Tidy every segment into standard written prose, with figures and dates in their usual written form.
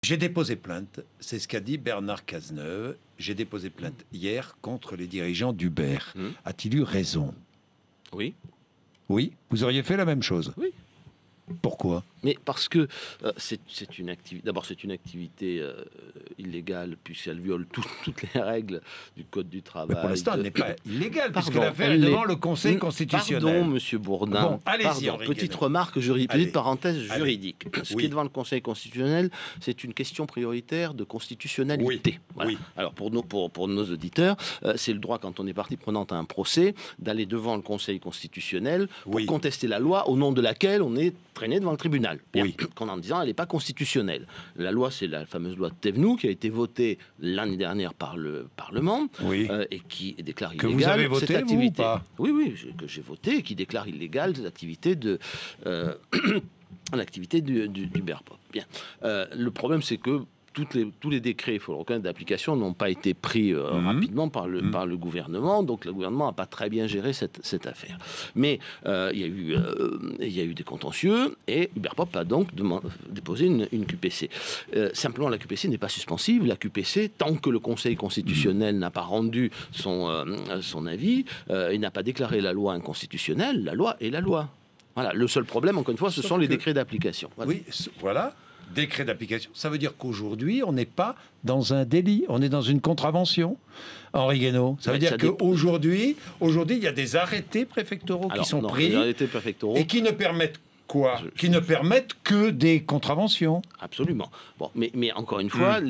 J'ai déposé plainte, c'est ce qu'a dit Bernard Cazeneuve. J'ai déposé plainte hier contre les dirigeants d'Uber. A-t-il eu raison? Oui. Oui, vous auriez fait la même chose. Oui. Pourquoi? Mais parce que c'est une activité. D'abord, c'est une activité illégale puisqu'elle viole toutes les règles du code du travail. Mais pour l'instant, elle n'est pas illégale puisque Pardon, l'affaire est devant le Conseil constitutionnel. Pardon, Monsieur Bourdin. Bon, allez-y. Petite remarque juridique, petite parenthèse juridique. Ce qui est devant le Conseil constitutionnel, c'est une question prioritaire de constitutionnalité. Oui. Voilà. Oui. Alors pour nos auditeurs, c'est le droit quand on est partie prenante à un procès d'aller devant le Conseil constitutionnel pour contester la loi au nom de laquelle on est traîné devant le tribunal. En disant elle n'est pas constitutionnelle. La loi, c'est la fameuse loi de Thévenoud qui a été votée l'année dernière par le Parlement et qui déclare illégale vous avez voté, cette activité. Vous, ou pas? Oui, que j'ai voté et qui déclare illégale cette activité de l'activité du Berpop. Bien. Le problème, c'est que tous les décrets, il faut le reconnaître, d'application n'ont pas été pris rapidement par le gouvernement. Donc le gouvernement n'a pas très bien géré cette affaire. Mais il y a eu des contentieux et Uberpop a donc déposé une QPC. Simplement, la QPC n'est pas suspensive. La QPC, tant que le Conseil constitutionnel n'a pas rendu son avis, il n'a pas déclaré la loi inconstitutionnelle. La loi est la loi. Voilà. Le seul problème, encore une fois, ce sont les décrets d'application. Voilà. Oui, voilà. Décret d'application, ça veut dire qu'aujourd'hui, on n'est pas dans un délit, on est dans une contravention. Henri Guénaud, ça veut dire qu'aujourd'hui, il y a des arrêtés préfectoraux qui sont pris et qui ne permettent quoi? Qui ne permettent que des contraventions. Absolument. Bon, mais encore une fois,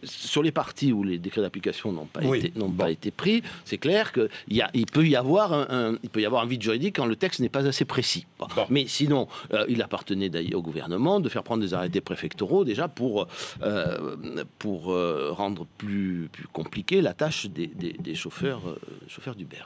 sur les parties où les décrets d'application n'ont pas été pris, c'est clair qu'il peut y avoir un vide juridique quand le texte n'est pas assez précis. Bon. Mais sinon, il appartenait d'ailleurs au gouvernement de faire prendre des arrêtés préfectoraux déjà pour rendre plus compliquée la tâche des chauffeurs d'Uber.